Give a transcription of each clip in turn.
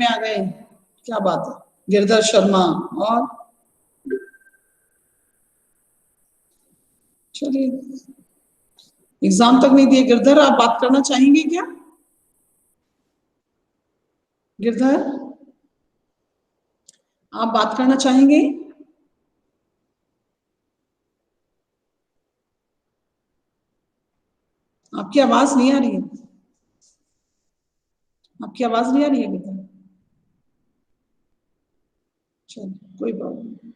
में आ गए, क्या बात है। गिरधर शर्मा, और चलिए, एग्जाम तक नहीं दिए। गिरधर, आप बात करना चाहेंगे क्या? गिरधर, आप बात करना चाहेंगे? आपकी आवाज नहीं आ रही है। आपकी आवाज नहीं आ रही है गिरधर। चलिए, कोई प्रॉब्लम नहीं।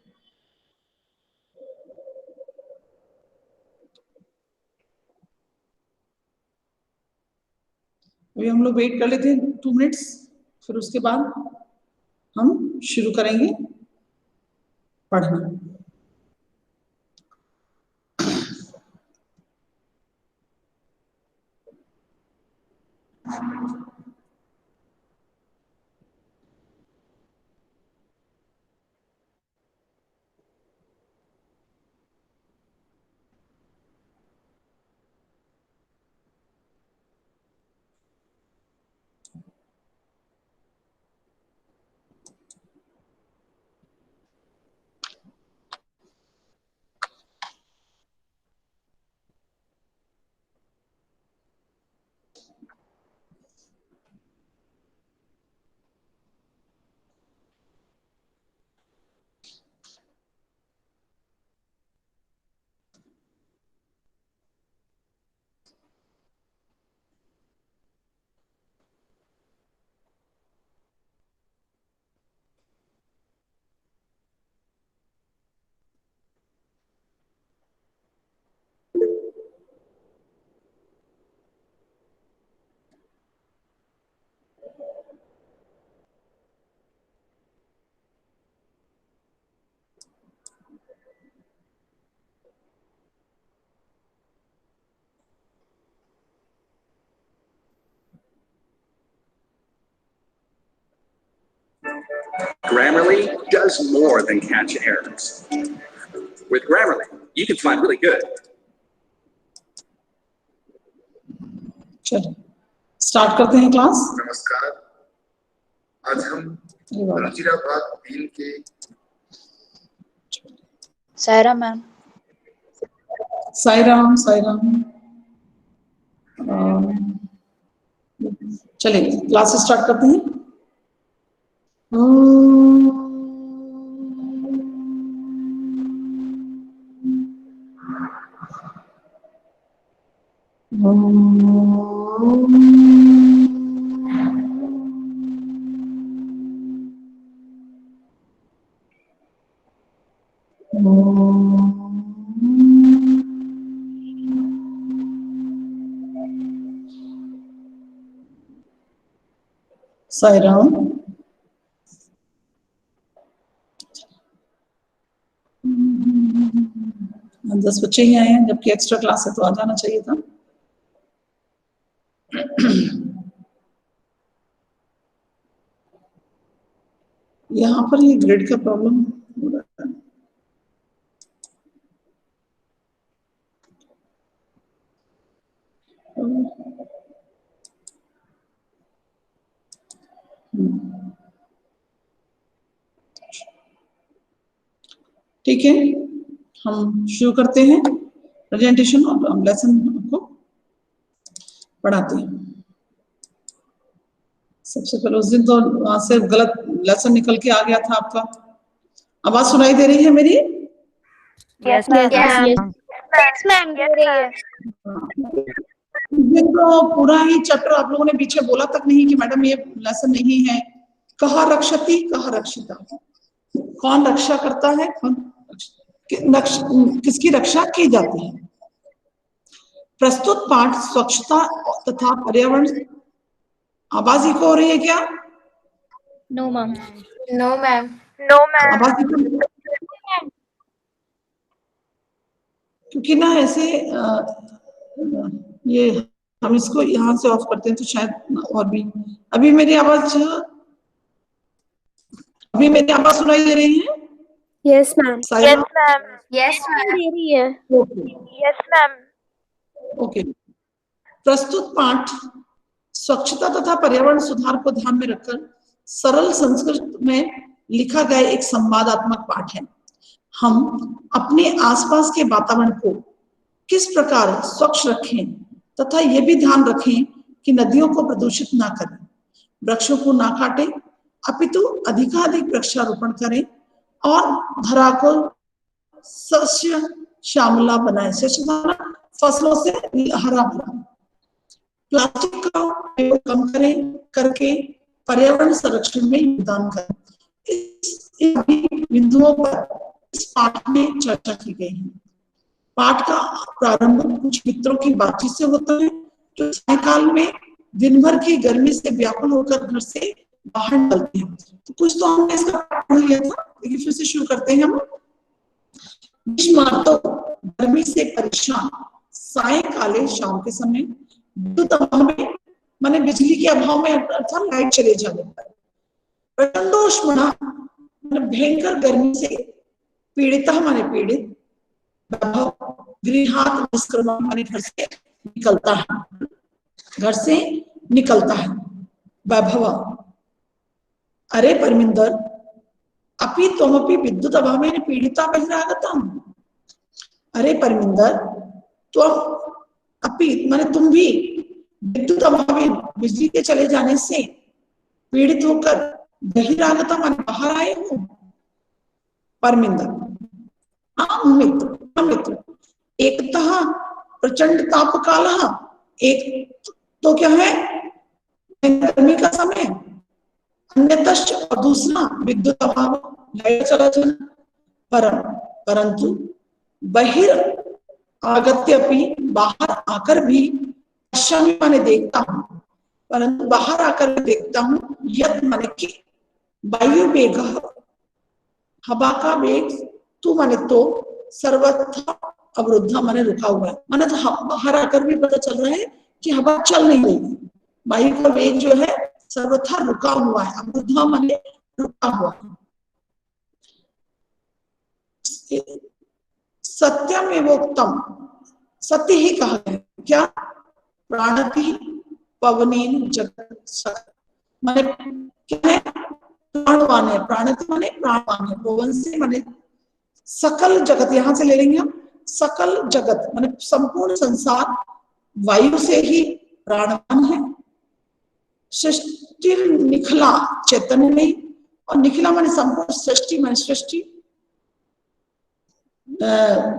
अभी हम लोग वेट कर लेते हैं 2 मिनट्स, फिर उसके बाद हम शुरू करेंगे पढ़ना। Grammarly does more than catch errors. With Grammarly, you can find really good. चलिए, स्टार्ट करते हैं क्लास। नमस्कार, आज हम वजीराबाद बिल के सायरा मैम। साईराम, साईराम। चलिए, क्लास स्टार्ट करते हैं। साईराम। 10 बच्चे ही आए हैं, जबकि एक्स्ट्रा क्लास है तो आ जाना चाहिए था। यहाँ पर ये ग्रिड का प्रॉब्लम हो रहा है। ठीक है, हम शुरू करते हैं प्रेजेंटेशन और हम लेसन को पढ़ाते हैं। सबसे पहले, उस दिन तो वहां से गलत लेसन निकल के आ गया था आपका। आवाज सुनाई दे रही है मेरी? यस मैम, दे रही है। उस दिन तो पूरा ही चैप्टर आप लोगों ने पीछे बोला तक नहीं कि मैडम ये लेसन नहीं है। कहा रक्षति, कहा रक्षिता, कौन रक्षा करता है, कौन किसकी रक्षा की जाती है। प्रस्तुत पाठ स्वच्छता तथा पर्यावरण। आवाज इको हो रही है क्या? No ma'am. No ma'am. आवाज इको, क्योंकि ना ऐसे ये हम इसको यहाँ से ऑफ करते हैं तो शायद और भी। अभी मेरी आवाज सुनाई दे रही है? Yes ma'am. Sairam? Yes ma'am. दे रही है। Yes ma'am. ओके। प्रस्तुत पाठ स्वच्छता तथा पर्यावरण सुधार को ध्यान में रखकर सरल संस्कृत में लिखा गया एक संवादात्मक पाठ है। हम अपने आसपास के वातावरण को किस प्रकार स्वच्छ रखें तथा ये भी ध्यान रखें कि नदियों को प्रदूषित ना करें, वृक्षों को ना काटें, अपितु अधिकाधिक वृक्षारोपण करें और धरा को सस्य श्यामला बनाए। फसलों से हरा भरा। प्लास्टिक का उपयोग कम करें करके पर्यावरण संरक्षण में योगदान करें। इस बिंदुओं पर इस पाठ में चर्चा की गई है। पाठ का प्रारंभ कुछ मित्रों की बातचीत से होता है जो सायकाल में दिन भर की गर्मी से व्याकुल होकर घर से बाहर निकलते हैं। तो कुछ तो हमने इसका पढ़ लिया था, लेकिन फिर से शुरू करते हैं हम। तो गर्मी से परेशान सायकाले शाम के समय विद्युत अभाव में माने बिजली के अभाव में अर्थात लाइट चले जाने पर प्रचंडोष्मणा माने भयंकर गर्मी से पीड़िता माने पीड़ित गृहात निष्क्रमण माने घर से निकलता है, घर से निकलता है। वैभव अरे परमिंदर अपि त्वमपि विद्युत अभावेन पीड़िता बहिरागतम। अरे परमिंदर त्वम अपि माने तुम भी विद्युत अभावेन बिजली के चले जाने से पीड़ित होकर बहिरागतम माने बाहर आए हो। परमिंदर हाँ मित्र, एकतः प्रचंड ताप काल, एक तो क्या है गर्मी का समय, अन्यतश्च और दूसरा विद्युत अभाव लाइट चला जाना। परंतु बहिर आगत्य अपनी बाहर आकर भी पश्चिमी माने देखता हूँ, परंतु बाहर आकर देखता हूँ यत माने कि वायु वेग हवा का वेग तू माने तो सर्वथा अवरुद्धा माने रुका हुआ है। माने तो बाहर आकर भी पता चल रहा है कि हवा चल नहीं रही, वायु का वेग जो है सर्वथा रुका हुआ है। अवरुद्धा माने रुका हुआ है। सत्यम एवोक्तम सत्य ही कहा गया। क्या प्राणति पवनेन जगत माने क्या है प्राणवान है। प्राणति माने प्राणवान है, पवन से माने सकल जगत, यहां से ले लेंगे हम सकल जगत माने संपूर्ण संसार वायु से ही प्राणवान है। सृष्टि निखला चैतन्य नहीं, और निखला माने संपूर्ण सृष्टि माने सृष्टि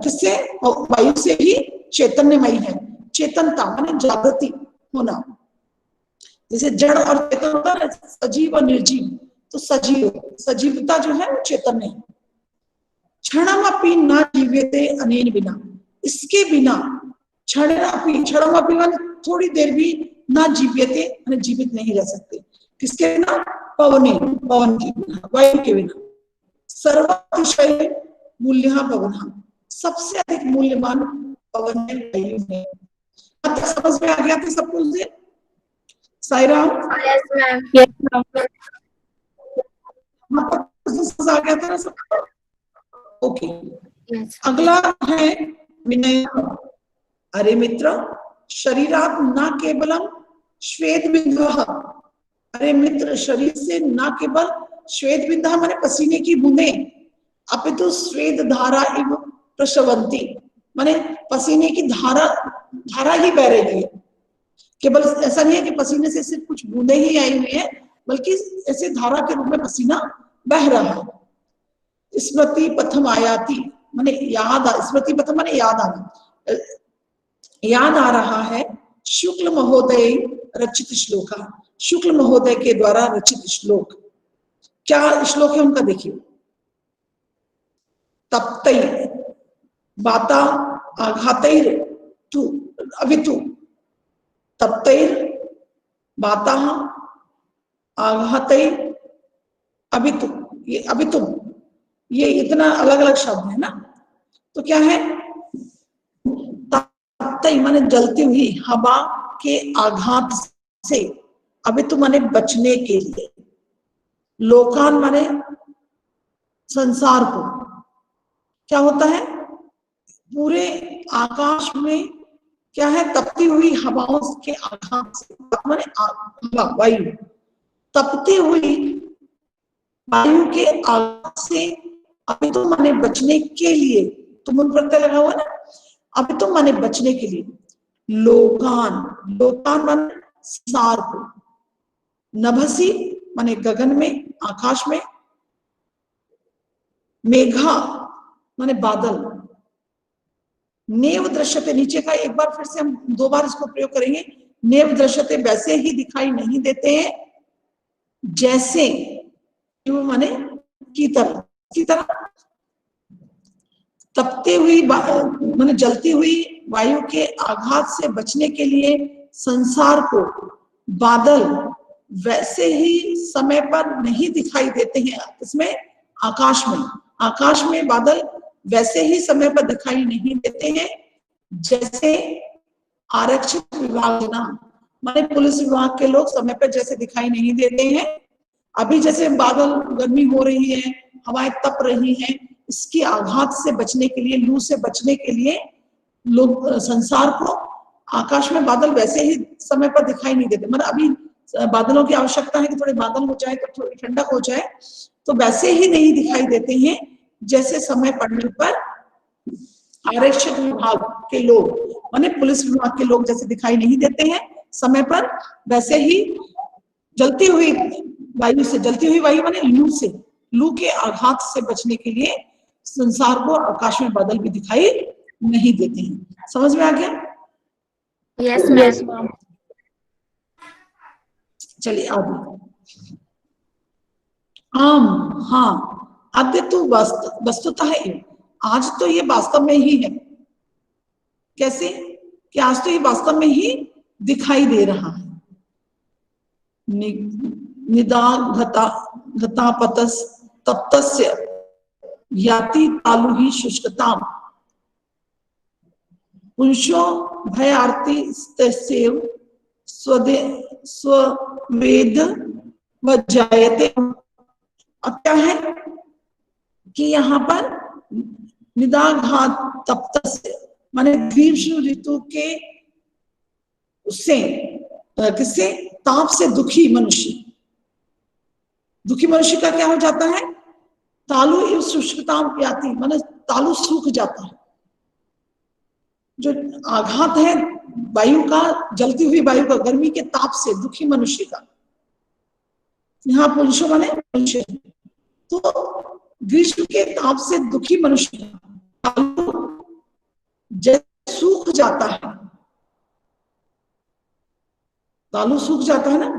किससे वायु से ही चैतन्यमयी है। चेतनता माने जागृति होना, जैसे जड़ और चेतन होता है सजीव और निर्जीव, तो सजीवता जो है वो चैतन्य है। क्षणमपि न जीव्यते अनेन बिना, इसके बिना क्षणमपि माने थोड़ी देर भी ना जीव्यते माने जीवित नहीं रह सकते। किसके बिना? पवन के बिना, वायु के बिना। सर्वातिशय मूल्य पवन, सबसे अधिक मूल्यवान पवन है, वायु है। अब तक समझ में आ गया था सब कुछ? Sairam Yes, ma'am. समझ आ गया था ना सब? ओके। Yes. अगला है विनय। अरे मित्र शरीरात न केवलम श्वेत बिंदु, अरे मित्र शरीर से न केवल श्वेत बिंदु माने पसीने की बूंदे, अपितु श्वेत धारा इव प्रशवंती माने पसीने की धारा ही बह रही है। केवल ऐसा नहीं है कि पसीने से सिर्फ कुछ बूंदे ही आई हुई है, बल्कि ऐसे धारा के रूप में पसीना बह रहा है। स्मृति पथम आयाति माने याद, स्मृति पथम माने याद आना, याद आ रहा है शुक्ल महोदय रचित श्लोक, शुक्ल महोदय के द्वारा रचित श्लोक। क्या श्लोक है उनका? देखिए, तप्तै बाता आघातैर तु अभितु, तप्तैर बाता आघातैर अभितु, ये अभितु ये इतना अलग अलग शब्द है ना, तो क्या है? तप्तै माने जलती हुई हवा के आघात से, अभितु माने बचने के लिए, लोकान माने संसार को। क्या होता है? पूरे आकाश में क्या है? तपती हुई हवाओं के आघात से, माने हवा वायु, तपती हुई वायु के आघात से अभी तो माने बचने के लिए, तुम प्रत्यय लगा हुआ ना, अभी तो माने बचने के लिए, लोकान, लोकान माने संसार को, नभसी माने गगन में, आकाश में, मेघा माने बादल, नेव दृश्यते, नीचे का एक बार फिर से हम 2 बार इसको प्रयोग करेंगे, नेव दृश्यते वैसे ही दिखाई नहीं देते हैं जैसे, माने की तरह तपती हुई माने जलती हुई वायु के आघात से बचने के लिए संसार को बादल वैसे ही समय पर नहीं दिखाई देते हैं। इसमें आकाश में, आकाश में बादल वैसे ही समय पर दिखाई नहीं देते हैं जैसे आरक्षित विभाग ना, माने पुलिस विभाग के लोग समय पर जैसे दिखाई नहीं देते हैं। अभी जैसे बादल, गर्मी हो रही है, हवाएं तप रही हैं, इसके आघात से बचने के लिए, लू से बचने के लिए लोग संसार को, आकाश में बादल वैसे ही समय पर दिखाई नहीं देते, मतलब अभी बादलों की आवश्यकता है कि थोड़े बादल हो जाए तो थोड़ी ठंडक हो जाए, तो वैसे ही नहीं दिखाई देते हैं जैसे समय पड़ने पर आरक्षित विभाग के लोग, माने पुलिस विभाग के लोग जैसे दिखाई नहीं देते हैं समय पर, वैसे ही जलती हुई वायु से, जलती हुई वायु माने लू से, लू के आघात से बचने के लिए संसार को आकाश में बादल भी दिखाई नहीं देते हैं। समझ में आ गया? Yes ma'am. चलिए आगे। आम, हाँ, आद्य तो वस्तुतः है, आज तो ये वास्तव में ही है। कैसे कि आज तो ये वास्तव में ही दिखाई दे रहा है। निदाघतापतस तप्तस्य याति तालु ही शुष्कताम पुंशो भयार्ति तस्यैव स्ववेद वजायते। अब क्या है कि यहाँ पर निदाघात तप्तस्य माने ग्रीष्म ऋतु के उससे, किससे, ताप से दुखी मनुष्य, दुखी मनुष्य का क्या हो जाता है, तालु इव शुष्कताम याति, माने तालु सूख जाता है। जो आघात है वायु का, जलती हुई वायु का, गर्मी के ताप से दुखी मनुष्य का, यहाँ पुंशो माने मनुष्य, तो ग्रीष्म के ताप से दुखी मनुष्य तालु जैसे सूख जाता है, तालु सूख जाता है ना,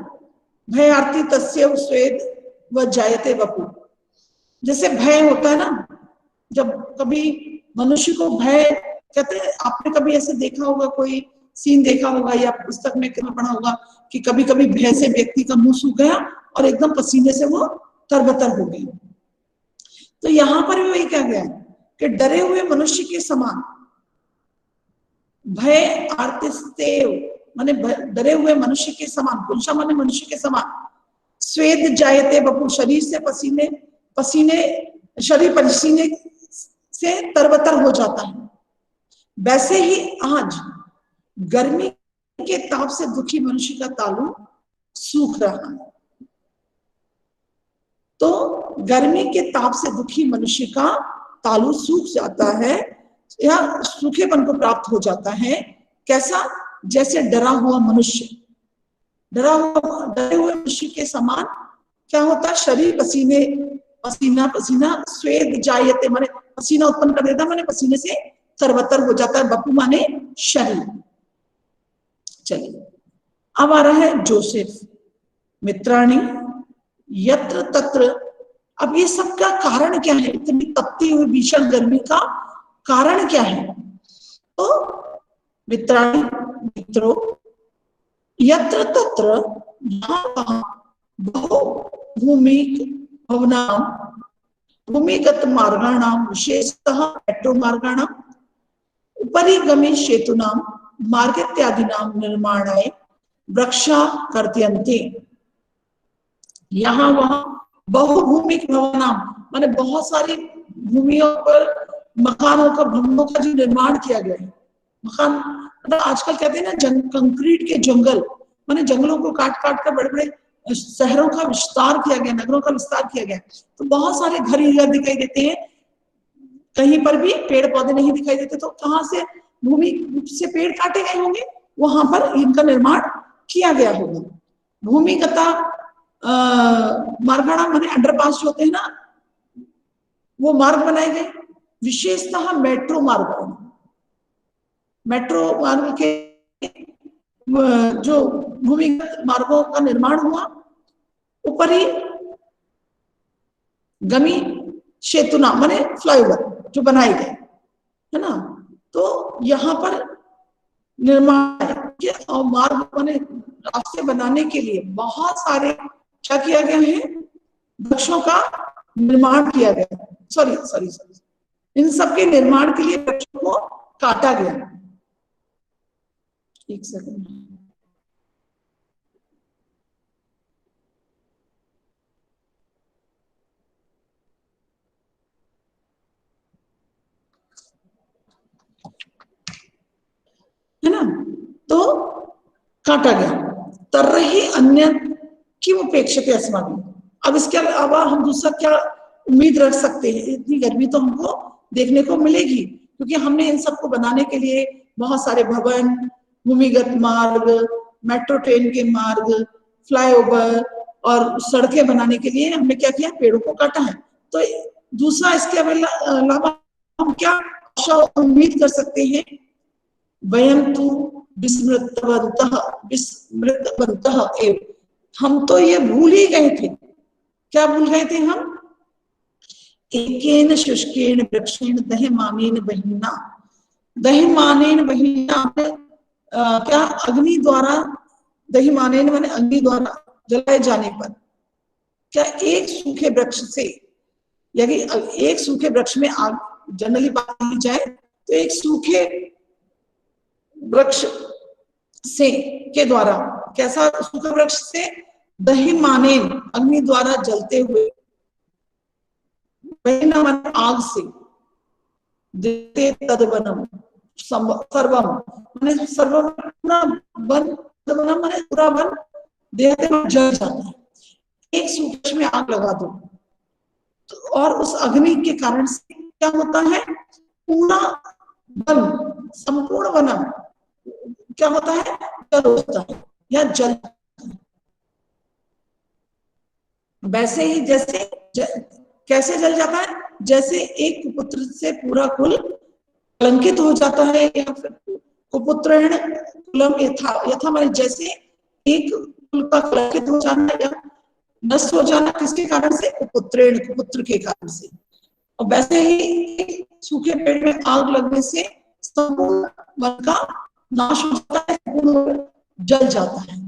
भय आरती तस्यैव स्वेद व जायते वपु, जैसे भय होता है ना, जब कभी मनुष्य को भय, कहते हैं आपने कभी ऐसे देखा होगा, कोई सीन देखा होगा या पुस्तक में पढ़ा होगा कि कभी कभी भय से व्यक्ति का मुंह सूख गया और एकदम पसीने से वो तरबतर हो गई। तो यहाँ पर भी वही कहा गया है कि डरे हुए मनुष्य के समान, भय आर्तिस्तेव माने डरे हुए मनुष्य के समान, पुंसा माने मनुष्य के समान, स्वेद जायते बपु, शरीर से पसीने शरीर पसीने से तरबतर हो जाता है, वैसे ही आज गर्मी के ताप से दुखी मनुष्य का तालु सूख रहा है। तो गर्मी के ताप से दुखी मनुष्य का तालु सूख जाता है या सूखेपन को प्राप्त हो जाता है। कैसा? जैसे डरा हुआ मनुष्य, डरे हुए मनुष्य के समान क्या होता है, शरीर पसीना स्वेद जायते माने पसीना उत्पन्न कर देता, माने पसीने से तरबतर हो जाता है, बपू माने शरीर। चलिए अब आ रहा है जोसेफ, मित्राणी यत्र तत्र। अब ये सब का कारण क्या है, इतनी तपती हुई भीषण गर्मी का कारण क्या है? तो मित्राणी, मित्रों, यत्र तत्र बहुभूमिक भवनाम, भूमिगत मार्गाणाम, विशेषतः मेट्रो मार्गाणाम, उपरि गमे सेतूनाम, मार्ग इत्यादिनाम निर्माणाय वृक्षा कर्तयन्ते। यहाँ वहां बहुभूमिक भवनाम माने बहुत सारी भूमियों पर मकानों का, भवनों का जो निर्माण किया गया है। मकान मतलब आजकल कहते हैं ना कंक्रीट के जंगल, माने जंगलों को काट काट कर बड़े बड़े शहरों का विस्तार किया गया, नगरों का विस्तार किया गया, तो बहुत सारे घर ही घर दिखाई देते हैं, कहीं पर भी पेड़ पौधे नहीं दिखाई देते। तो कहाँ से भूमि से पेड़ काटे गए होंगे, वहां पर इनका निर्माण किया गया होगा। भूमिगता मार्गाणा माने अंडरपास जो होते हैं ना, वो मार्ग बनाए गए, विशेषतः मेट्रो मार्ग। मेट्रो मार्ग के जो भूमिगत मार्गों का निर्माण हुआ, ऊपरी गमी सेतुना माने फ्लाईओवर जो बनाए गए, है ना। तो यहाँ पर निर्माण और मार्ग माने रास्ते बनाने के लिए बहुत सारे क्या किया गया है, वृक्षों का निर्माण किया गया। सॉरी सॉरी सॉरी, इन सब के निर्माण के लिए वृक्षों को काटा गया। एक सेकंड, है ना। तो काटा गया। तरही अन्य किम उपेक्षते अस्माभिः। अब इसके अलावा हम दूसरा क्या उम्मीद रख सकते हैं? इतनी गर्मी तो हमको देखने को मिलेगी, क्योंकि हमने इन सबको बनाने के लिए बहुत सारे भवन, भूमिगत मार्ग, मेट्रो ट्रेन के मार्ग, फ्लाईओवर और सड़कें बनाने के लिए हमने क्या किया, पेड़ों को काटा है। तो दूसरा इसके अलावा हम क्या आशा उम्मीद कर सकते हैं? वयं तु विस्मृतवन्तः एव, हम तो ये भूल ही गए थे। क्या भूल गए थे हम? एकेन शुष्केन वृक्षेण दह्यमानेन बहिना। दह्यमानेन बहिना क्या, अग्नि द्वारा, दह्यमानेन माने अग्नि द्वारा जलाए जाने पर, क्या एक सूखे वृक्ष से, यदि एक सूखे वृक्ष में आग जनरली बात की जाए तो एक सूखे वृक्ष से के द्वारा, कैसा सूखा वृक्ष से, दह्यमानेन अग्नि द्वारा जलते हुए, बहिना माने आग से, देते तदवनम सर्वम माने सर्वम पूरा वन, तदवनम माने पूरा वन देहते में जल जाता है। एक सूखे में आग लगा दो तो, और उस अग्नि के कारण से क्या होता है, पूरा वन, संपूर्ण वन क्या होता है, जल होता है या जल। वैसे ही जैसे कैसे जल जाता है, जैसे एक कुपुत्र से पूरा कुल कलंकित हो जाता है, या फिर कुपुत्रेण कुलम यथा, यथा माने जैसे एक कुल का कलंकित हो जाना या नष्ट हो जाना, किसके कारण से, कुपुत्रेण, कुपुत्र के कारण से। और वैसे ही सूखे पेड़ में आग लगने से संपूर्ण वन का नाश हो जाता है, संपूर्ण जल जाता है।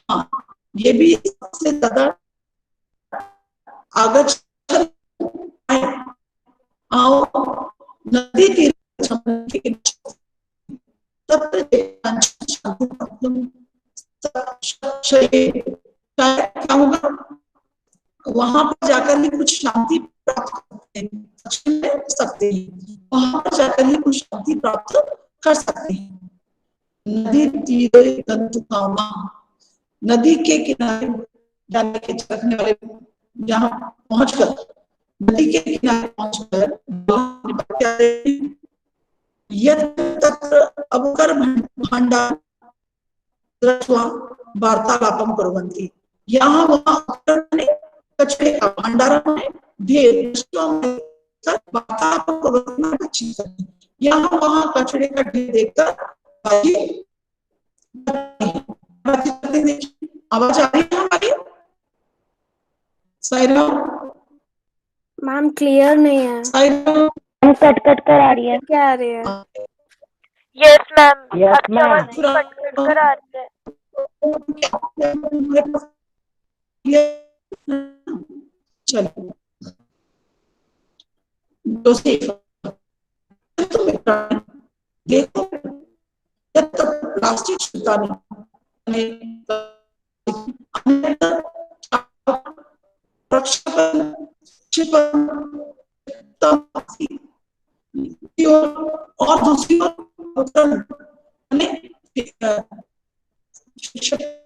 हाँ, ये भी सबसे ज्यादा आगच्छ आओ नदी तीर क्या होगा, वहां पर जाकर ही कुछ शांति प्राप्त सकते हैं, वहां पर जाकर ही कुछ शांति प्राप्त कर सकते हैं। नदी तीरे गंतु कामा, नदी के किनारे जाने के चलने वाले, यहाँ पहुंचकर, नदी के किनारे पहुंचकर अवकर भांडार वार्तालापम कुर्वन्ति, यहाँ वहां कचरे का भंडारा में ढेर वार्तालापम कुर्वन्ति, यहाँ वहां कचरे का ढेर देखकर आवाज आ रही है हमारी? सायरा मैम क्लियर नहीं है, सायरा कट कट कर आ रही है। क्या आ रही है? Yes ma'am, Yes, ma'am. आपकी आवाज कट कर आ रही है। चलो देखो, जब तक प्लास्टिक छूटा नहीं, और दूसरी ओर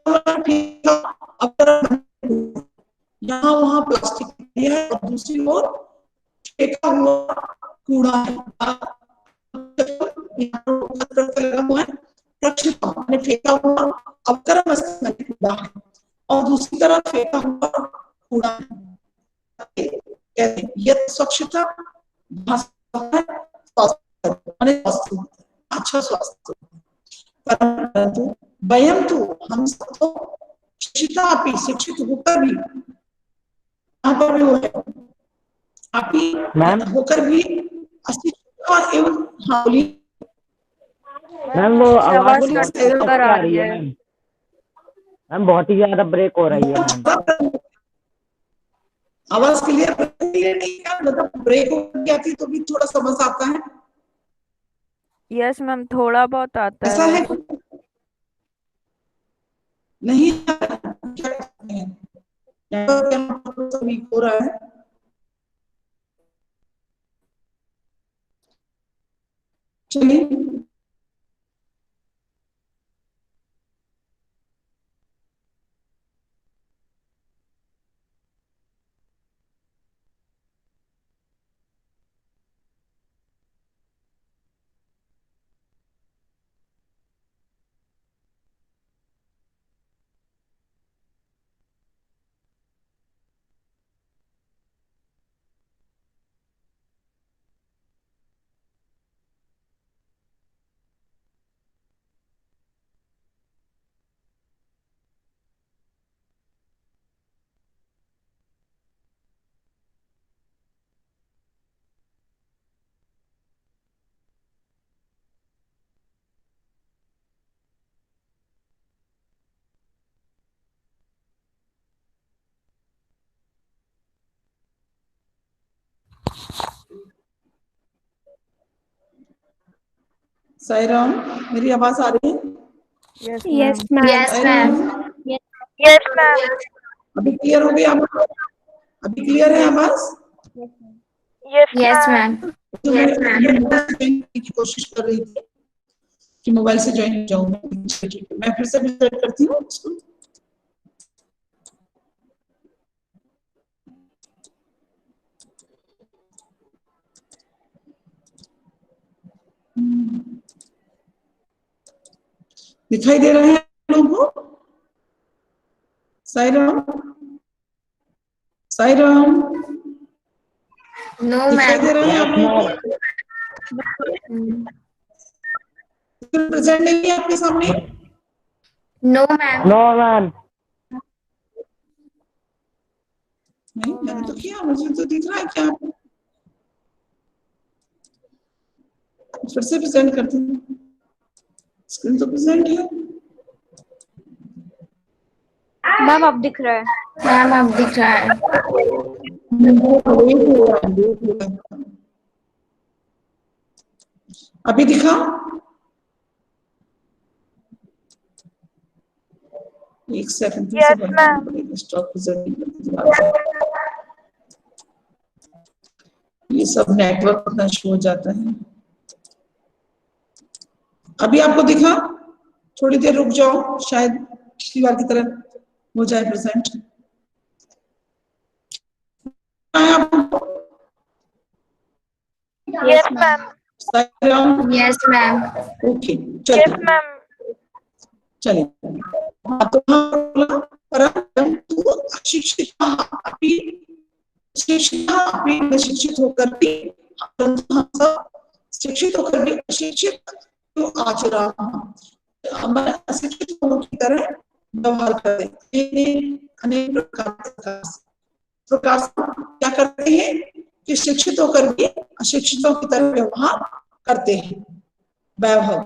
फेंका, यहाँ वहां प्लास्टिक है और दूसरी ओर फेंका हुआ कूड़ा है। लगा हुआ है प्रक्षिप्त मैंने फेंका हुआ अवकरण कूड़ा है और दूसरी तरफ फेंका हुआ कूड़ा है। यह स्वच्छता अच्छा स्वास्थ्य, परंतु वयम तो हम सब तो शिक्षित होकर भी यहाँ पर भी हो है होकर भी अशिक्षित और एवं हाँ बोलिए मैम वो आवाज बोलिए बहुत कट कर आ रही है मैम, बहुत ही ज्यादा ब्रेक हो रही है मैम। आवाज क्लियर नहीं है, मतलब ब्रेक हो गया थी तो भी थोड़ा समझ आता है। यस मैम, थोड़ा बहुत आता ऐसा है है। नहीं क्या करते हैं वीक हो रहा है। चलिए साई राम, मेरी आवाज आ रही है? Yes ma'am. Yes ma'am. अभी क्लियर हो गई आवाज? अभी क्लियर है आवाज? Yes ma'am. तो मैं ज्वाइन करने की कोशिश कर रही थी कि मोबाइल से ज्वाइन हो जाऊं। मैं फिर से विजिट करती हूँ उसको। दिखाई दे रहे हैं लोगों को? साई राम, साई राम, नो दिखाई दे मैम। रहे हैं आप लोगों को? प्रेजेंट नहीं है आपके सामने? No ma'am. No ma'am. नहीं, मैंने तो किया, मुझे तो दिख रहा है क्या? फिर से प्रेजेंट करती हूँ, स्क्रीन तो प्रेजेंट है। मैम अब दिख रहा है। मैम अब दिख रहा है। अभी दिखा? एक सेकंड फिर से बढ़ाना पड़ेगा, स्टॉप ये सब नेटवर्क अपना शो हो जाता है। अभी आपको दिखा? थोड़ी देर रुक जाओ, शायद पिछली बार की तरह हो जाए present. Yes ma'am. Yes ma'am. Okay yes ma'am. चलिए। तो परंतु शिक्षित होकर भी शिक्षित होकर भी अशिक्षित क्यों आचरण, अशिक्षित लोगों की तरह व्यवहार करते हैं। अनेक प्रकार क्या करते हैं कि शिक्षित होकर भी अशिक्षितों की तरह व्यवहार करते हैं। वैभव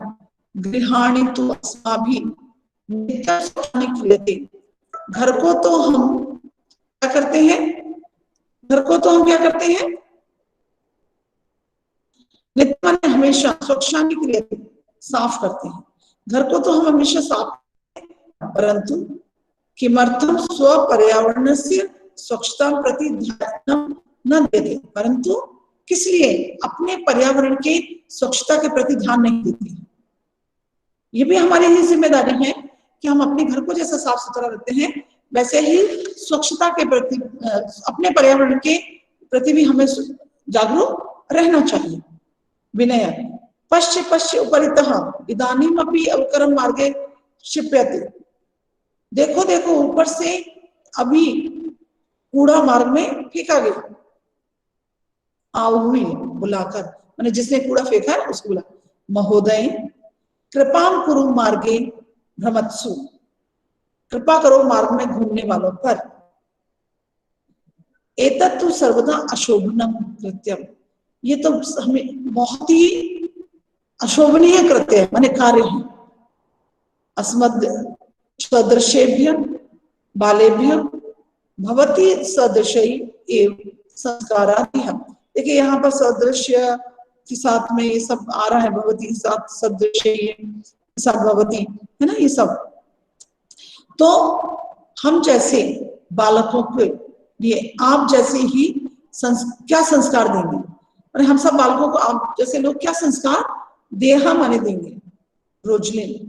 गृहाणी तो अस्माभि क्रियते, घर को तो हम क्या करते हैं? घर को तो हम क्या करते हैं? नित्य ने हमेशा स्वच्छानि क्रियते, साफ करते हैं। घर को तो हम हमेशा साफ करते हैं, परंतु किमर्थम स्व पर्यावरण से स्वच्छता प्रति ध्यान न देते, परंतु किस लिए अपने पर्यावरण के स्वच्छता के प्रति ध्यान नहीं देते। ये भी हमारी ही जिम्मेदारी है कि हम अपने घर को जैसा साफ सुथरा रखते हैं वैसे ही स्वच्छता के प्रति, अपने पर्यावरण के प्रति भी हमें जागरूक रहना चाहिए। विनय पश्य पश्य उपरितः इदानीमपि अवकरम मार्गे क्षिप्यते। देखो देखो ऊपर से अभी कूड़ा मार्ग में फेंका गया। आहुई बुलाकर, मैंने जिसने कूड़ा फेंका है उसको बुला। महोदय कृपाम कुरु मार्गे भ्रमत्सु, कृपा करो मार्ग में घूमने वालों पर। एतत्तु सर्वदा अशोभनम कृत्यम, ये तो हमें बहुत ही अशोभनीय कृत्य है, माने कार्य है। अस्मद सदृशेभ्य बालेभ्य भवती सदृशई एव संस्कारादिह। देखिए यहाँ पर सदृश्य के साथ में ये सब आ रहा है, भवती साथ सदृशई साथ भवती है ना, ये सब। तो हम जैसे बालकों के लिए आप जैसे ही क्या संस्कार देंगे, और हम सब बालकों को आप जैसे लोग क्या संस्कार देहा माने देंगे। रोजलिन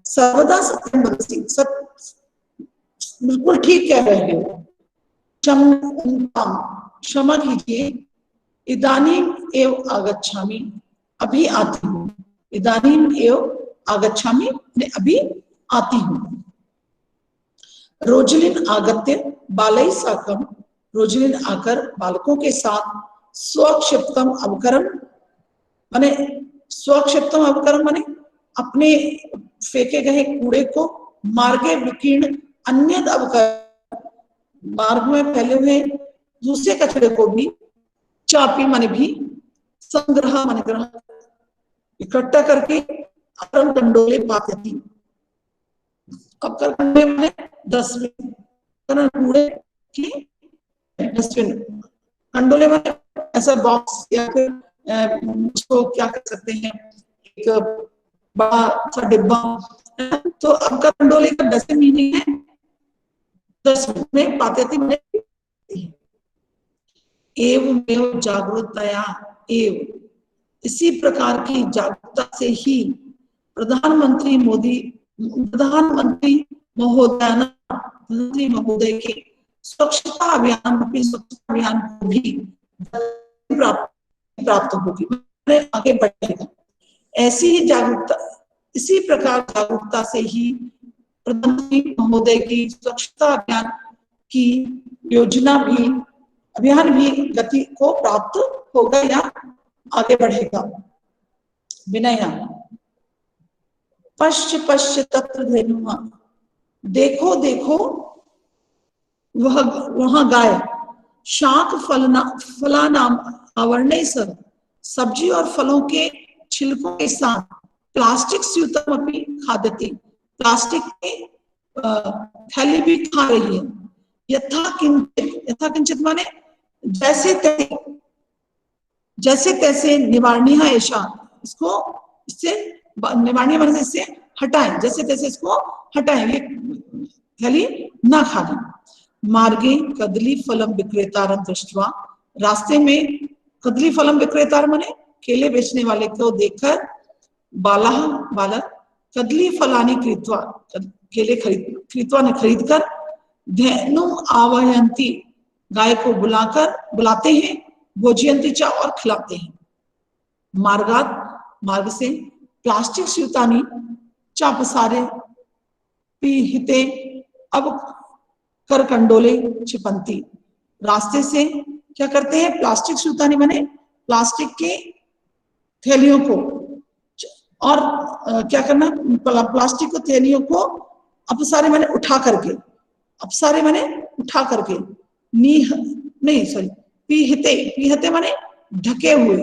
सर्वदा सत्यम वदसि, बिल्कुल ठीक कह रहे हो। क्षमा कीजिए। इदानीम एव आगच्छामि, अभी आती हूँ। इदानीम एव आगच्छामि, अभी आती हूँ। रोजलिन आगत्य बालई साकम, रोजलिन आकर बालकों के साथ स्वक्षिप्तम अवकरम, माने स्वक्षिप्तम अवकरम माने अपने फेंके गए कूड़े को मार्गे विकीर्ण अन्य अवकरम, मार्ग में फैले हुए दूसरे कचरे को भी, चापी माने भी, संग्रह माने ग्रह, इकट्ठा करके अवकरम कंडोले पाती। अवकरम माने डस्टबिन, कूड़े की डस्टबिन, कंडोले में ऐसा बॉक्स या फिर उसको क्या कर सकते हैं, एक बड़ा सा डिब्बा। तो अब का कंडोले का डस्टबिन मीनिंग है डस्टबिन में पाते थे। एवं जागरूकताया एव, इसी प्रकार की जागरूकता से ही प्रधानमंत्री महोदय के स्वच्छता अभियान को भी प्राप्त होगी, आगे बढ़ेगा। ऐसी ही जागरूकता, इसी प्रकार जागरूकता से ही प्रधानमंत्री महोदय की स्वच्छता अभियान की अभियान भी गति को प्राप्त होगा या आगे बढ़ेगा। विनय पश्य पश्य तत्र धेनुमा, देखो देखो वहां गाय। शाक फलानाम आवरणे सर, सब्जी और फलों के छिलकों के साथ प्लास्टिक स्यूतम अपनी खादती, प्लास्टिक की थैली भी खा रही है। यथा किंचित माने जैसे तैसे निवारणीय ऐसा, इसको इससे निवारणीय माने से इससे हटाएं, जैसे तैसे इसको हटाएं, ये थैली ना खा लें। मार्गे कदली फलम विक्रेतारं दृष्ट्वा, रास्ते में कदली फलम विक्रेतार माने केले बेचने वाले को देखकर बालक कदली फलानी कृत्वा, केले खरीद कर धेनु आवाहयंती, गाय को बुलाते हैं, भोजयंती चा, और खिलाते हैं। मार्ग से प्लास्टिक स्यूतानी चा पसारे पीहिते अब कर कंडोले छिपंती, रास्ते से क्या करते हैं, प्लास्टिक स्यूतानी माने प्लास्टिक की थैलियों को, और क्या करना, प्लास्टिक को थैलियों को अपसारे माने उठा करके, पीहते माने ढके हुए,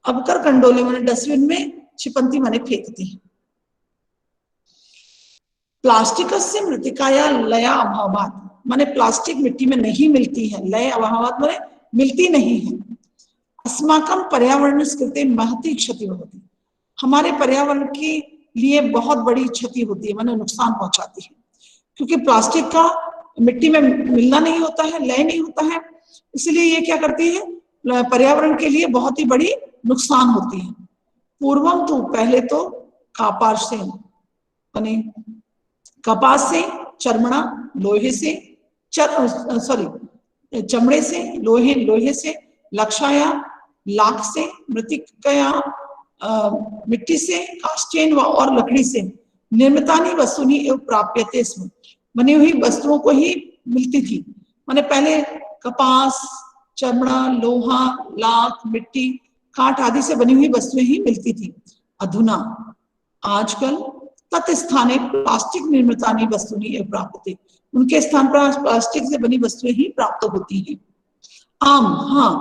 अबकर कंडोले माने डस्टबिन में, छिपंती माने फेंकते हैं। प्लास्टिक से मृतिकाया लया अभावात, माने प्लास्टिक मिट्टी में नहीं मिलती है, लय अभावात माने मिलती नहीं है। अस्माकं पर्यावरण कृते महती क्षति होती, हमारे पर्यावरण के लिए बहुत बड़ी क्षति होती है, माने नुकसान पहुंचाती है, क्योंकि प्लास्टिक का मिट्टी में मिलना नहीं होता है, लय नहीं होता है, इसलिए ये क्या करती है, पर्यावरण के लिए बहुत ही बड़ी नुकसान होती है। पूर्वम तो पहले तो कापार से माने कपास से, चर्मणा लोहे से, चमड़े से, लोहे से, लक्षाया लाख से, मृतिकया मिट्टी से, काष्ठेन व और लकड़ी से, निर्मितानि वस्तुनि एवं प्राप्यते स्म, बनी हुई वस्तुओं को ही मिलती थी। माने पहले कपास, चमड़ा, लोहा, लाख, मिट्टी, काठ आदि से बनी हुई वस्तुएं ही मिलती थी। अधुना आजकल तत्स्थाने प्लास्टिक निर्मितानि वस्तुनि एवं प्राप्यते, उनके स्थान पर प्लास्टिक से बनी वस्तुएं ही प्राप्त होती हैं। आम, हाँ,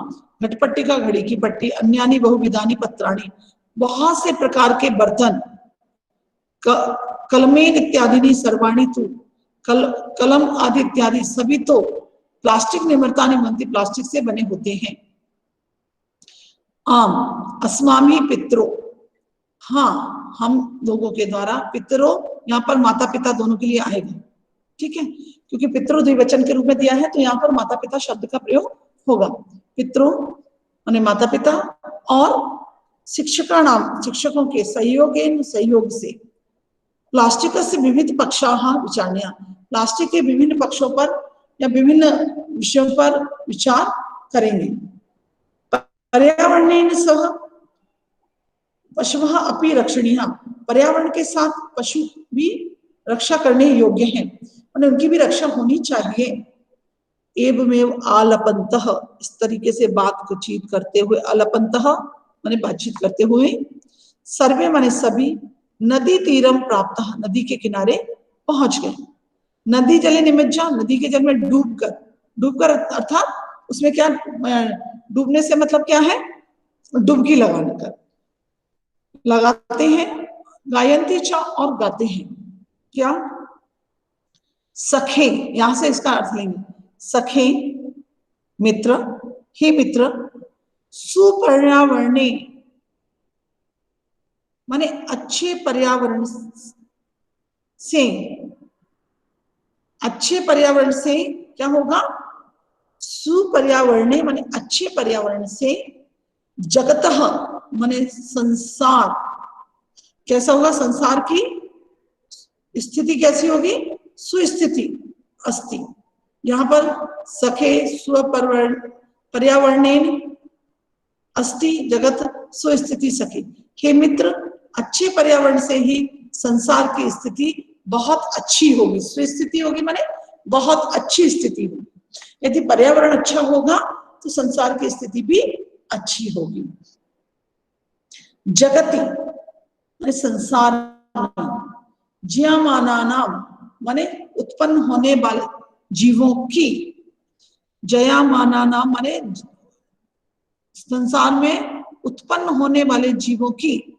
घटपट्टिका घड़ी की पट्टी, अन्यानि बहुविधानि पत्राणि, बहुत से प्रकार के बर्तन, कलमेन इत्यादि सर्वाणी तु, कलम आदि इत्यादि सभी तो प्लास्टिक निर्मितानि भवन्ति, प्लास्टिक से बने होते हैं। आम अस्मामी पितरो, हाँ, हम लोगों के द्वारा, पितरो यहाँ पर माता पिता दोनों के लिए आएगा, ठीक है, क्योंकि पितरो द्विवचन के रूप में दिया है तो यहाँ पर माता पिता शब्द का प्रयोग होगा। पितरो माने माता पिता, और शिक्षका नाम, शिक्षकों के सहयोग से, प्लास्टिक से विविध पक्षाः विचारणीया, प्लास्टिक के विभिन्न पक्षों पर या विभिन्न विषयों पर विचार करेंगे। पर्यावरणेन सह पशुः अपि रक्षणीय, पर्यावरण के साथ पशु भी रक्षा करने योग्य हैं, और उनकी भी रक्षा होनी चाहिए। एवमेव आलपन्तः, इस तरीके से बातचीत करते हुए, आलपन्तः माने बातचीत करते हुए, सर्वे माने सभी, नदी तीरम प्राप्त, नदी के किनारे पहुंच गए। नदी जले निमज्जा, नदी के जल में डूबकर अर्थात उसमें क्या, डूबने से मतलब क्या है, डुबकी लगाते हैं। गायंती च, और गाते हैं क्या, सखे, यहां से इसका अर्थ लेंगे, सखे मित्र, हे मित्र, सुपर्यावरणे माने अच्छे पर्यावरण से, अच्छे पर्यावरण से क्या होगा, सुपर्यावरणे माने अच्छे पर्यावरण से, जगतः माने संसार, कैसा होगा, संसार की स्थिति कैसी होगी, सुस्थिति अस्ति। यहाँ पर सखे पर्यावरणेन अस्ति जगत सुस्थिति सखे, हे मित्र, अच्छे पर्यावरण से ही संसार की स्थिति बहुत अच्छी होगी। सुस्थिति होगी माने बहुत अच्छी स्थिति होगी। यदि पर्यावरण अच्छा होगा तो संसार की स्थिति भी अच्छी होगी। जगति माने संसार में, ज्यामानानाम माने उत्पन्न होने वाले जीवों की, जयामानानाम माने संसार में उत्पन्न होने वाले जीवों की,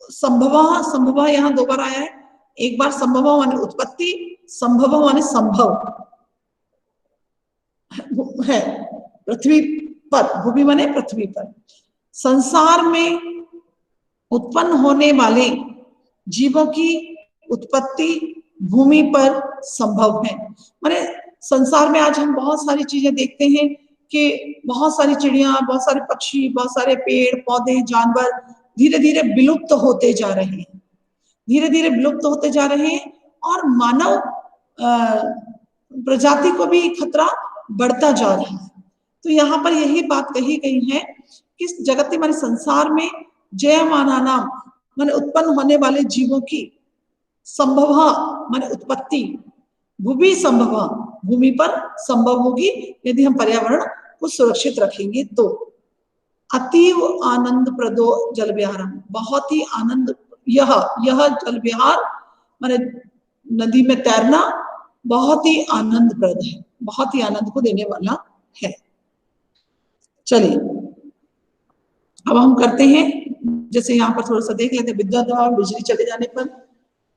संभव यहाँ दो बार आया है, एक बार संभव माने उत्पत्ति, संभव माने संभव है, पृथ्वी पर, भूमि माने पृथ्वी पर, संसार में उत्पन्न होने वाले जीवों की उत्पत्ति भूमि पर संभव है। माने संसार में आज हम बहुत सारी चीजें देखते हैं कि बहुत सारी चिड़िया, बहुत सारे पक्षी, बहुत सारे पेड़ पौधे, जानवर धीरे धीरे विलुप्त होते जा रहे हैं, धीरे धीरे विलुप्त होते जा रहे हैं, और मानव प्रजाति को भी खतरा बढ़ता जा रहा है। तो यहाँ पर यही बात कही गई है कि जगत माने संसार में, जयमानानाम माने उत्पन्न होने वाले जीवों की, संभव माने उत्पत्ति, भूमि संभव भूमि पर संभव होगी यदि हम पर्यावरण को सुरक्षित रखेंगे तो। अतीव आनंद प्रदो जल विहार, बहुत ही आनंद, यह जल विहार माने नदी में तैरना बहुत ही आनंदप्रद है, बहुत ही आनंद को देने वाला है। चलिए अब हम करते हैं, जैसे यहाँ पर थोड़ा सा देख लेते हैं। विद्युत दबाव, बिजली चले जाने पर,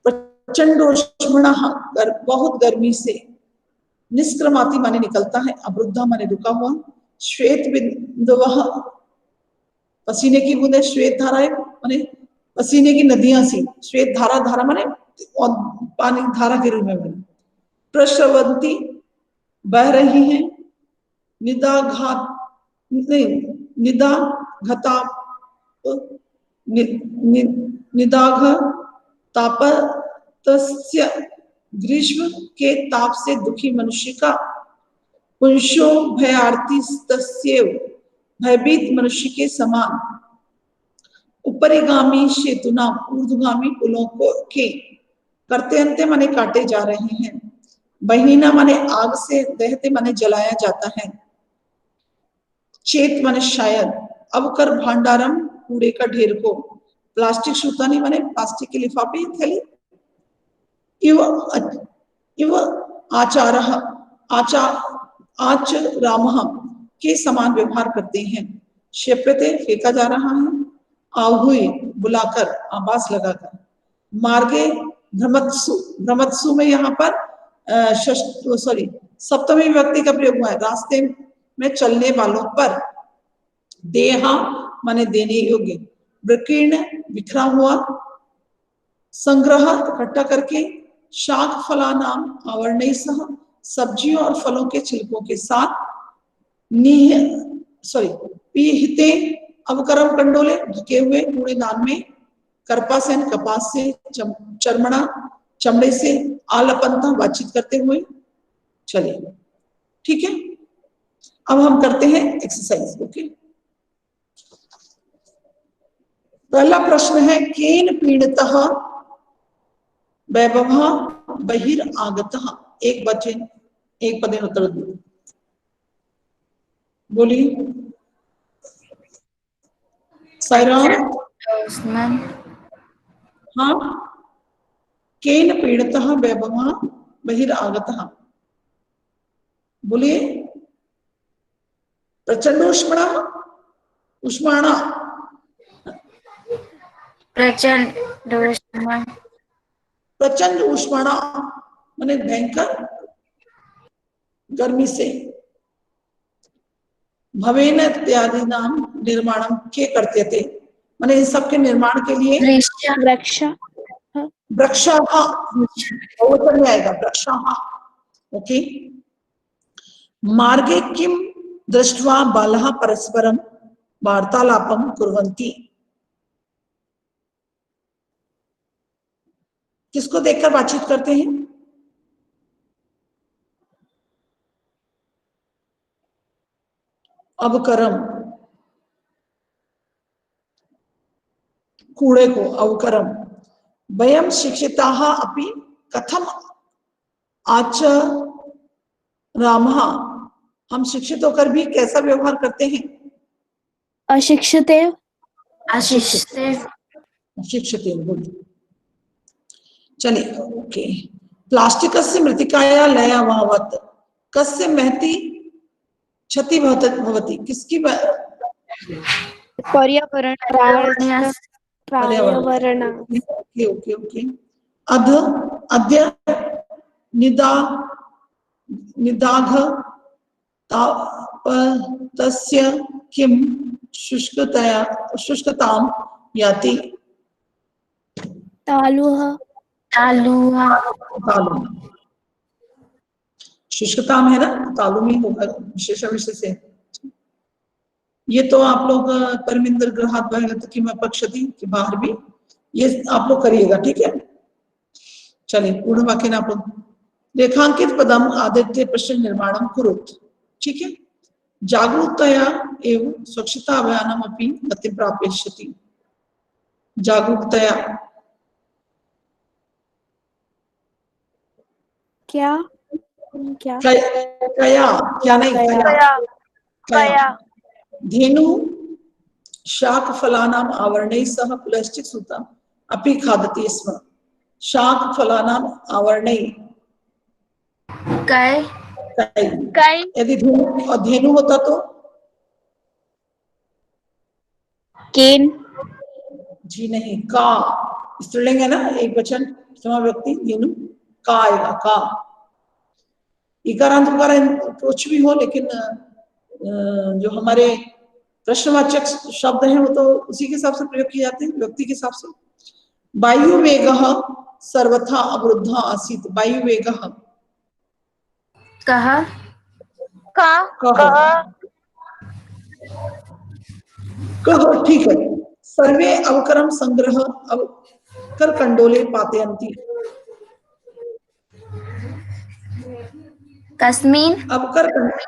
प्रचंडोष्मणः, बहुत गर्मी से, निष्क्रमाति माने निकलता है, अवरुद्ध माने रुका हुआ, श्वेत बिंदुवः पसीने की बूंदे, श्वेत धाराएं माने पसीने की नदियां सी, श्वेत धारा, धारा माने पानी, धारा के रूप में बनी, प्रश्रवंती बह रही हैं, निदाघात नहीं, निदाघता निदाघ तापतस्य, ग्रीष्म के ताप से दुखी मनुष्य का, पुंशो भयार्ति तस्यैव, भयभीत मनुष्य के समान, उपरिगामी सेतुना, ऊर्ध्वगामी पुलों को के, करते अंते माने काटे जा रहे हैं, बहिनीना माने आग से, दहते माने जलाया जाता है, चेत माने शायद, अवकर भांडारम कूड़े का ढेर को, प्लास्टिक सूतानी माने प्लास्टिक के लिफाफे थैली, इव आचारः आचरामः के समान व्यवहार करते हैं, क्षेप्यते फेंका जा रहा है, आहुई बुलाकर, आवाज लगाकर, मार्गे भ्रमत्सु, भ्रमत्सु में यहाँ पर सप्तमी विभक्ति का प्रयोग हुआ है, रास्ते में चलने वालों पर, देहा माने देने योग्य, विकीर्ण बिखरा हुआ, संग्रह इकट्ठा करके, शाक फला नाम आवरणय सह, सब्जियों और फलों के छिलकों के साथ, पीहिते अवकरम कंडोले, ढके हुए कूड़ेदान में, कर्पासेन कपास से, चर्मणा चमड़े से, आलपंता बातचीत करते हुए। चलिए ठीक है, अब हम करते हैं एक्सरसाइज। ओके, पहला प्रश्न है केन पीड़ितः वैभवः बहिरागतः, एक पदेन उत्तर दो, बोलिए साईराम। हाँ, केन पीड़ितः वैभवः बहिरागतः, बोलिए। प्रचंड उष्माणा, प्रचंड उष्माणा माने भयंकर गर्मी से, भवेन इत्यादि नाम निर्माणम के करते थे, माने इन सब के निर्माण के लिए वृक्षः बहुवचन में आएगा, वृक्षः। ओके, मार्गे किम दृष्ट्वा बालः परस्परम वार्तालापम कुर्वन्ति, किसको देखकर बातचीत करते हैं? अवकरम, कूड़े को, अवकरम। वयम शिक्षिताः अपि कथम आचरामः, हम शिक्षित होकर भी कैसा व्यवहार करते हैं? अशिक्षितेव, बोलिए। चलिए ओके, प्लास्टिकस्य मृत्तिकाया लयावहवत्, कस्य महती क्षति भवति, किसकी? पर्यावरण, ओके ओके ओके। अद्य निदाघ तापतस्य किम शुष्कतां याति, तालुः, शुष्कता में है ना, तालु में होगा विशेष से। ये तो आप लोग परमिंदर ग्रहात कि मैं पक्षती के बाहर भी ये आप लोग करिएगा, ठीक है। चलिए पूर्ण वाक्य ना, आप लोग रेखांकित पदम आदित्य प्रश्न निर्माणम कुरुत, ठीक है। जागरूकतया एवं स्वच्छता अभियानम अपनी गति प्राप्यति, जागरूकतया क्या धेनु शाक फलानाम आवरणै सह प्लास्टिक सूता अपि खादति स्म, शाक फलानाम आवरणै यदि धेनु होता तो केन, जी नहीं, का स्त्रीलिंग है ना, एक वचन क्षमा व्यक्ति, धेनु का आएगा, का। इकारांत कुछ भी हो, लेकिन जो हमारे प्रश्नवाचक शब्द हैं वो तो उसी के हिसाब से प्रयोग किए जाते हैं, व्यक्ति के हिसाब से। वायु वेगः सर्वथा अवरुद्ध आसीत्, वायु वेगः कहा ठीक है। सर्वे अवकरम संग्रह करकंडोले पातयन्ति। कस्मिन। अब करकंडोले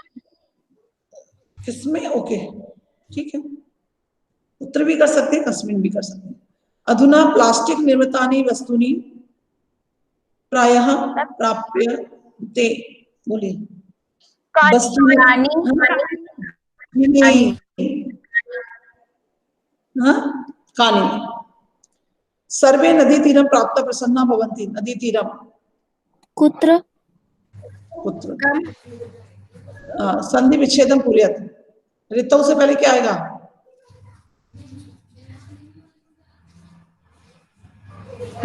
किसमें, ओके ठीक है, उत्तर भी कर सकते हैं, कस्मिन भी कर सकते हैं। अधुना प्लास्टिक निर्मितानि वस्तूनि प्रायः प्राप्यन्ते, बोलिए। वस्तूनि कानि सर्वे नदीतीरं प्राप्त प्रसन्ना भवन्ति। नदीतीरं कुत्र? कुत्र? संधि विच्छेदम पूर्यत। ऋतौ से पहले क्या आएगा?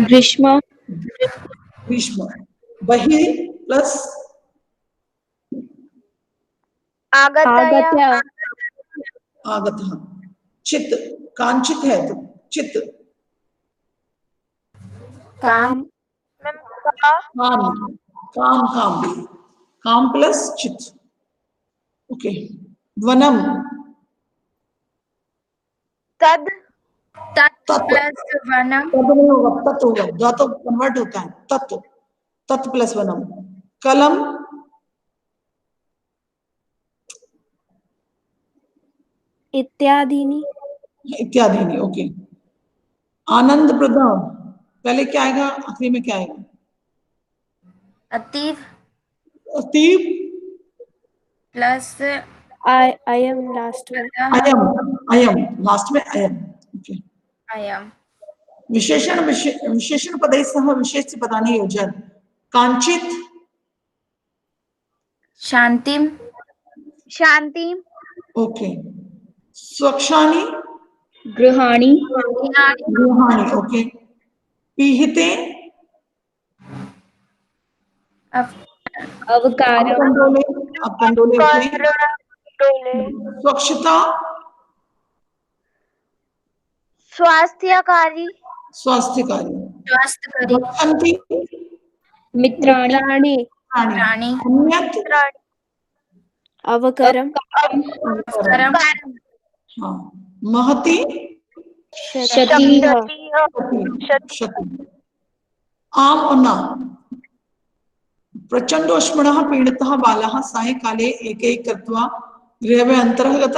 ग्रीष्म। ग्रीष्म। बहि प्लस आगत्य। आगतः। चित, कांचित है तो चित। काम। काम काम काम काम प्लस चित, ओके। वनम तद। तत्व प्लस वनम। तत्व नहीं होगा, तत्व होगा, द तो कन्वर्ट होता है, तत्व, तत्व प्लस वनम। कलम इत्यादि। इत्यादि नहीं, ओके। आनंद प्रदान, पहले क्या आएगा, आखिरी में क्या आएगा? अतीव। अतीब प्लस अयम लास्ट में। अयम, अयम लास्ट में अयम, ओके। अयम। विशेषण विशेषण पदैः सह विशेष्य पदानि योजन। कांचित शांतिम। शांतिम। ओके। स्वक्षानि गृहाणि। गृहाणि, ओके। पीहिते अवकारम। अपकंडोले, अपकंडोले, ओके। स्वच्छता स्वास्थ्यकारी। स्वास्थ्यकारी। स्वास्थ्यकारी। रक्षन्ति मित्राणि। प्राणी। अन्यत् अवकरम। अवकरम। हाँ। महति क्षतिः। क्षति। आम और ना। प्रचंडोष्मणः पीडितः बालः सायंकाले एक एक कृत्वा गृह में अंतर्गत।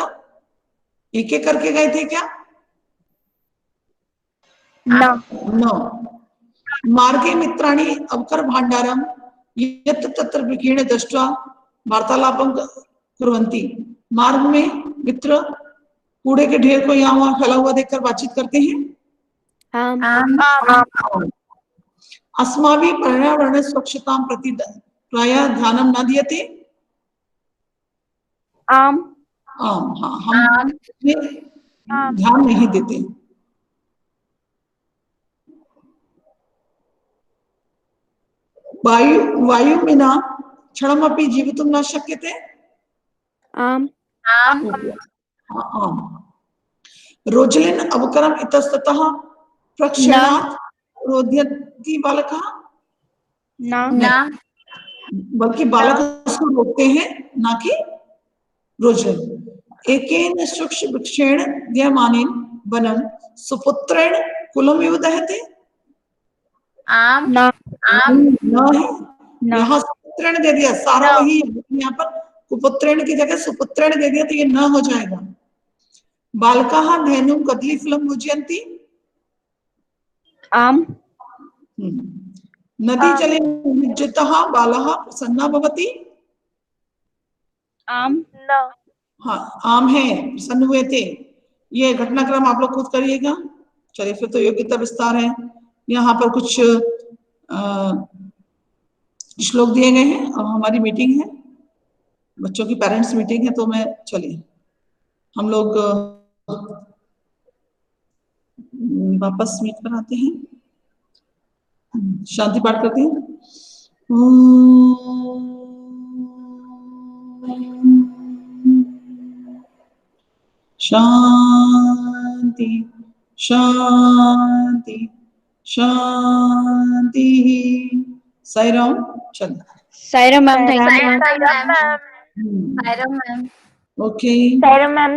एक एक करके गए थे क्या? न। मार्गे मित्राणि अवकर भांडारम यत् तत्र विकीर्ण दृष्ट्वा वार्तालापं कुर्वन्ति। मार्ग में मित्र कूड़े के ढेर को यहाँ वहाँ फैला हुआ देखकर बातचीत करते हैं। अस्माभिः पर्यावरण स्वच्छतां प्रति प्रायः ध्यानं न दीयते। आम। आम, हाँ, हम ध्यान नहीं देते। वायु विना क्षणमपि जीवितुं न शक्यते। आम। आम। रोजलिन अवकरम इतस्ततः प्रक्षेणात् रोध्यति बालकः। न। बल्कि बालक उसको रोकते हैं, ना कि रोजलिन। एकेन सूक्ष्म वृक्षेण दीयमानेन वनम सुपुत्रेण कुलमिव दहते। आम। न है, यहाँ सुपुत्रेण दे दिया, सारा वही है, यहाँ पर कुपुत्रेण की जगह सुपुत्रेण दे दिया तो ये न हो जाएगा। बालकाः धेनुं कदलीफलं भुजयन्ति। आम। नदी जले निमज्जितः बालः प्रसन्नः भवति। आम। हाँ, आम है, प्रसन्न हुए थे। ये घटनाक्रम आप लोग खुद करिएगा। चलिए, फिर तो योग्यता विस्तार है। यहाँ पर कुछ श्लोक दिए गए हैं और हमारी मीटिंग है, बच्चों की पेरेंट्स मीटिंग है, तो मैं चलिए हम लोग वापस मीट पर आते हैं। शांति पाठ करते हैं। शांति शांति शांति। साईराम। चल Sairam ma'am, thank you. Sairam ma'am. Okay. Sairam ma'am.